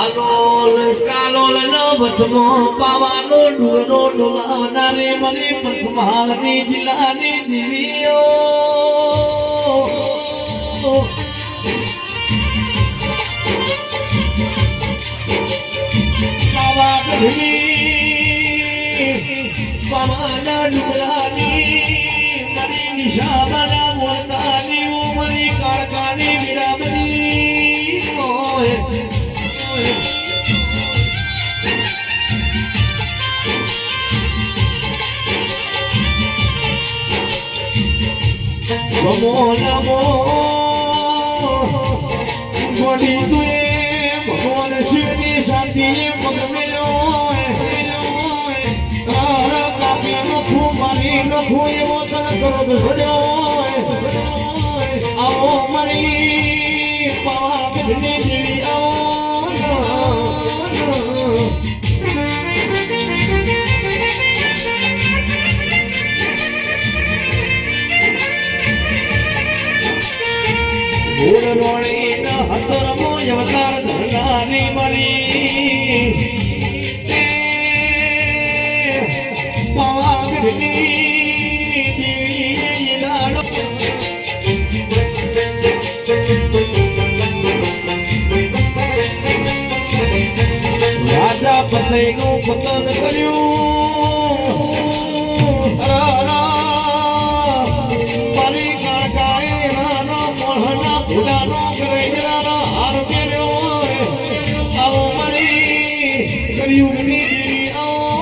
હાલોલ કાલોલ નો વચમો પાવાનો ડુનો ડોલાવનારે મને પંચમહાલની જિલ્લાની દેવીઓ પાવાના ડુલાની મને નિશાબાના મોરતાની ઉમરી કાળકાની વિરામની નમો નમો ગોડી તુએ ભગવાન શિવની શાંતિએ પગ મેલ્યો તારા કાપ્યાનો ખૂબ મારી નખો એવો તને ક્રોધ ભર્યો આવો મારી પાવા બધી દેવી આવો રોણી હતરમો અવતાર ધરનારી મારી રાજા પતઈનું પતન કર્યું મારી કાળકાએ રાનો મોહના ફૂલાનો કરેજરાના હાર પહેર્યો આવો મારી કર્યુંની દેવી આવો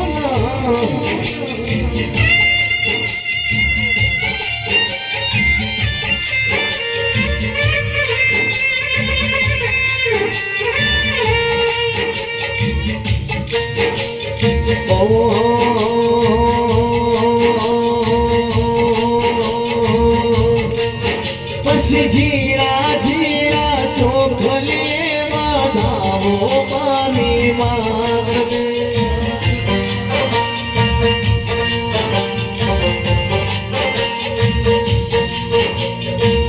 પછી જીરા જીરા ચોખલી માધાવો માની માગને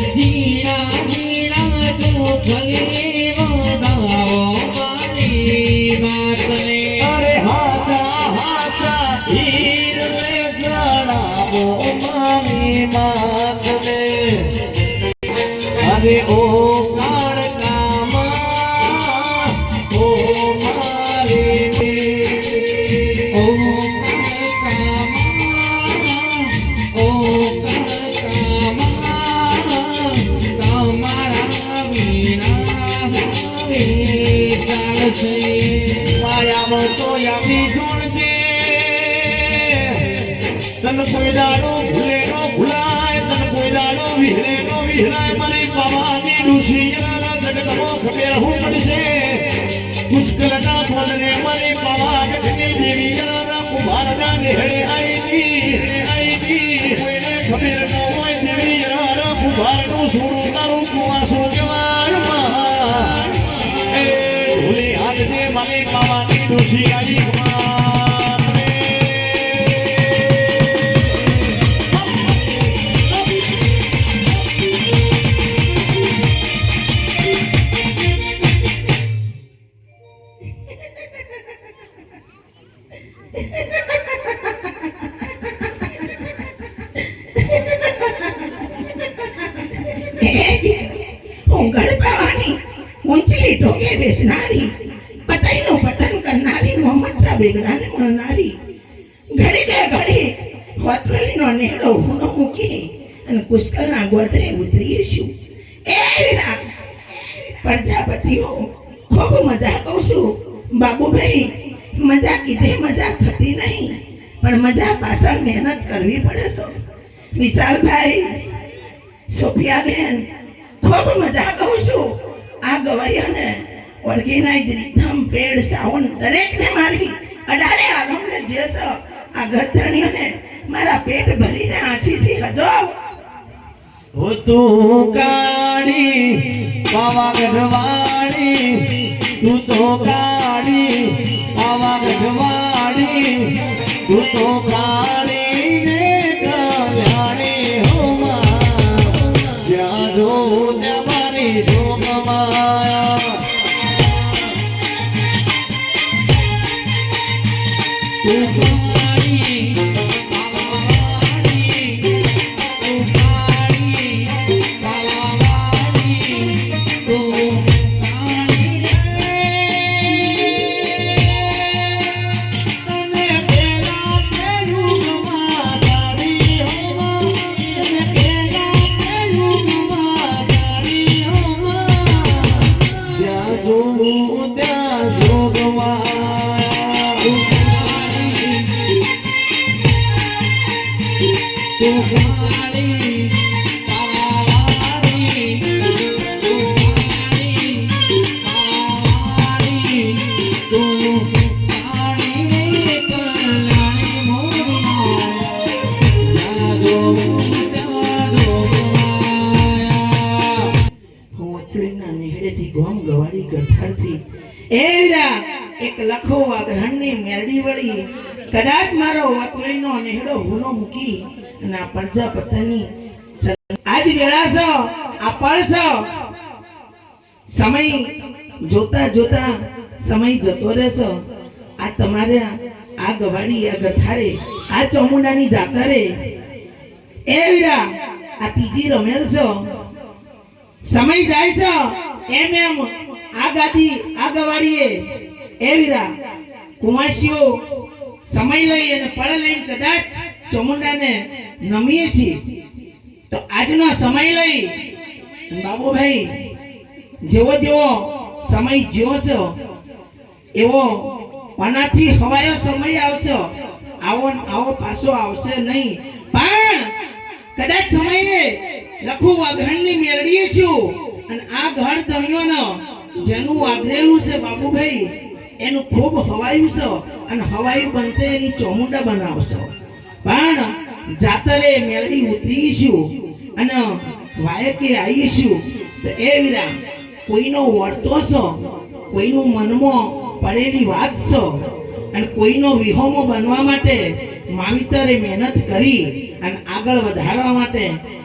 જીરા જીરા ચોખલી માધાવો માની માગને અરે હાચા હાચા હીર લે જણાવો માની માગને અરે ઓ કાળકામાં ઓ મારી ઓ કાળકામાં ઓ કાળકામાં તમારા વિના ચાલશે માયામાં તો આવી જોડજે તન કોઈ દાડો ભૂલે નો ભૂલાય તન કોઈ દાડો વિહરે નો વિહરાય મારી પાવાની ડુસી જગતનો ખબેર હું પડશે મુશ્કેલના ફોનને મારી પાવા ગઢની દેવી જરા કુમારના નેહડે આઈતી કોઈને ખબેર ન હોય દેવી જરા કુમારનું સુરું તારું કુવાસો જવાનમાં એ ભૂલી હાથને મારી પાવાની ડુસી આવી ઢોગે બેસનારી પતઈનું પતન કરનારી મોહમ્મદ શાહ બેગડાને મળનારી ઘડી દે ઘડી હોતવેલીનો નેહડો હુનો મૂકી અને પુષ્કળના ગોદરે ઉતરીશું એ વિરાટ પ્રજાપતિઓ ખૂબ મજા કહું છું બાબુભાઈ મજા કીધે મજા થતી નહીં પણ મજા પાછળ મહેનત કરવી પડે છે વિશાલભાઈ સોફિયાબેન ખૂબ મજા કહું છું આ ગવાયાને ઓર્ગેનાઇઝ રીધમ પેડ સાઉન્ડ દરેકને મારી અડારે આલમને જે છે આ ગરધણીઓને મારા પેટ ભરીને આશીષી હજો ઓ તું કાળી પાવા ગઢવાળી તું તો કાળી પાવા ગઢવાળી તું તો કાળી ને કલ્યાણી હો માં જ્યાં જો તમારી શોકમાં ગવાડી ગઠારથી એરા એક લખો આગ્રહણની મેરડી વળી કદાચ મારો વતલઈનો નેહડો હુનો મૂકી અને આ પ્રજાપતિની આજ વેળાસો આ પળસો સમય જોતા જોતા સમય જતો રહેશો આ તમારે આ ગવાડી આ ગઠારે આ ચામુંડાની જાતરે એ વીરા આ ત્રીજી રમેલ છો સમય જાય છે એમ એમ આ ગાદી આ ગવાડીએ એ વીરા કુમાસીઓ સમય લઈ અને પળ લઈને કદાચ ચામુંડાને નમીએ છીએ તો આજનો સમય લઈ બાબુભાઈ જેવો જેવો સમય જ્યો છો એવો આનાથી હવાયો સમય આવશે આવો આવો પાછો આવશે નહીં પણ કદાચ સમયે લખું વાઘણની મેળવીએ છું અને આ ઘર ધણિયોનો જેનું આદરેલું છે બાબુભાઈ એનું ખૂબ હવાયું છે અને હવાયું બનશે એની ચામુંડા બનાવશો પણ જાતરે મેળવી ઉતરીશું અને વાયકે આવીશું તો એ વીરા કોઈનો વર્તો છો કોઈનું મનમાં પડેલી વાત છો અને કોઈનો વિહોમો બનવા માટે માવિતરે મહેનત કરી અને આગળ વધારવા માટે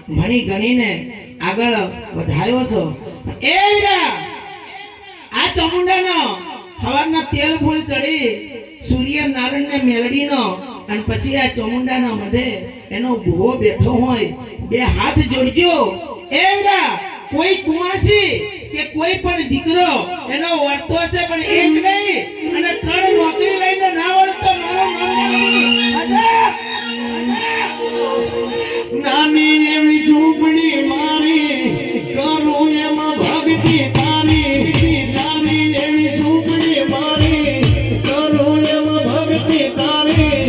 ભણી ગણીને આગળ વધાર્યો છો એ વીરા આ ચામુંડાનો હવારના તેલ ફૂલ ચડી સૂર્યનારાયણને મેળડીનો અને પછી આ ચામુંડાના મધે એનો ભૂવો બેઠો હોય બે હાથ જોડજો એ વીરા કોઈ કુંવાસી કે કોઈ પણ દીકરો એનો વર્તો છે પણ એક નહીં અને ત્રણ નોકરી લઈને ના વળતો નાની એવી ઝૂંપડી મારી કરું એમાં ભક્તિ તારી નાની એવી ઝૂંપડી મારી કરું એમાં ભક્તિ તારી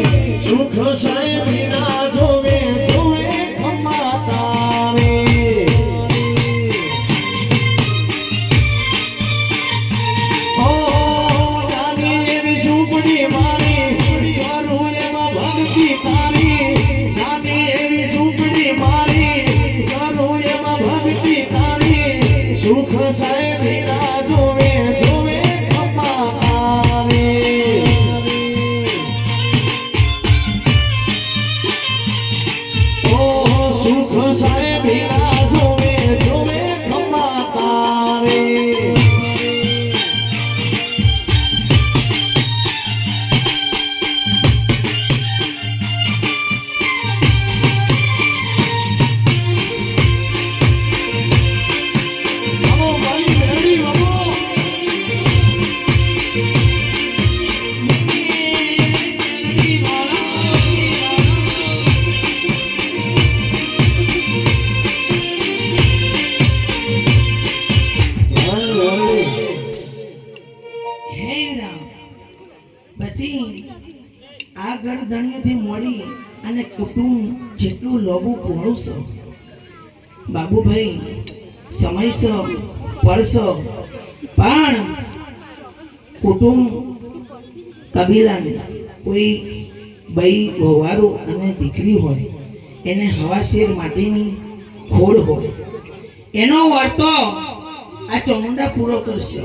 સુખ સાહેબ ના જોવે જોવે ખમા તારી ઓ નાની એવી ઝૂંપડી મારી કરું એમાં ભક્તિ તારી નાની એવી ઝૂંપડી મારી કરું એમાં ભક્તિ તારી સુખ સાહેબ ના જોવે જોવે ખમા તારી ઓ સુખ સાહેબ ના જોવે જોવે ખમા તારી Vamos, Mari, ready, vamos. હે રામ પછી આ ગણધણીઓથી મળી અને કુટુંબ જેટલું લોબું પહોળું છે બાબુભાઈ સમયસર પડશો પણ કુટુંબ કબીલાને કોઈ બઈ વવારો અને દીકરી હોય એને હવાશેર માટેની ખોડ હોય એનો વર્તો આ ચામુંડા પૂરો કરશે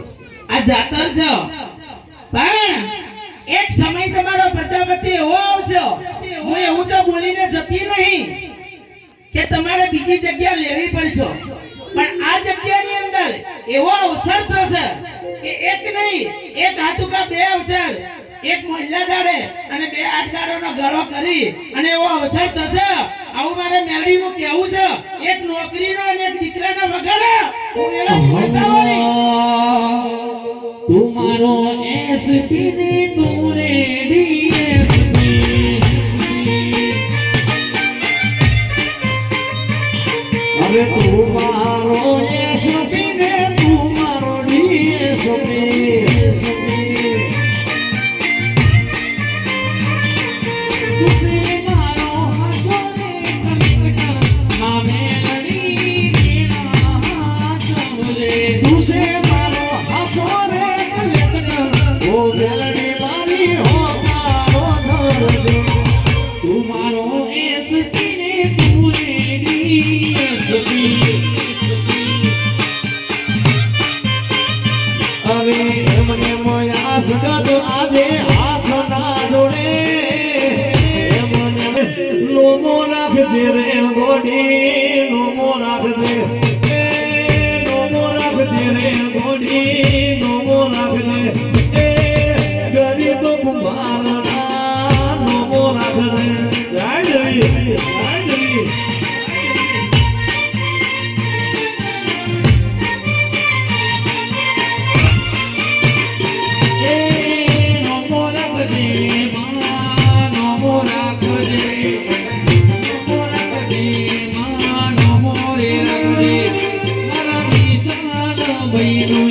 આ જાતર છે પણ એક સમય તમારો પ્રજાપતિ એવો આવશે હું એવું તો બોલીને જતી નહીં કે તમારે બીજી જગ્યા લેવી પડશે પણ આ જગ્યાની અંદર એવો અવસર થશે કે એક નહીં એક હાથુકા બે અવસર એક મહિલા દાડે અને બે આઠદાડોનો ગાળો કરી અને એવો અવસર થશે આવું મારે મેળવીનું કહેવું છે એક નોકરીનો અને એક દીકરાનો વગાડો હું એનો પડતા વળી तुम्हारो एसपी ने तूरे डीएसपी अरे तुम्हारो एसपी ने तुम्हारो डीएसपी तुझे मारो हंसोने कंकटा नामे लड़ी तेरा हाथ मुझे तुझे मारो हंसोने ओ गलड़ी मारी हो मारो धरदे तुम्हारो एसपी ने पूरे डीएसपी ભાઈનું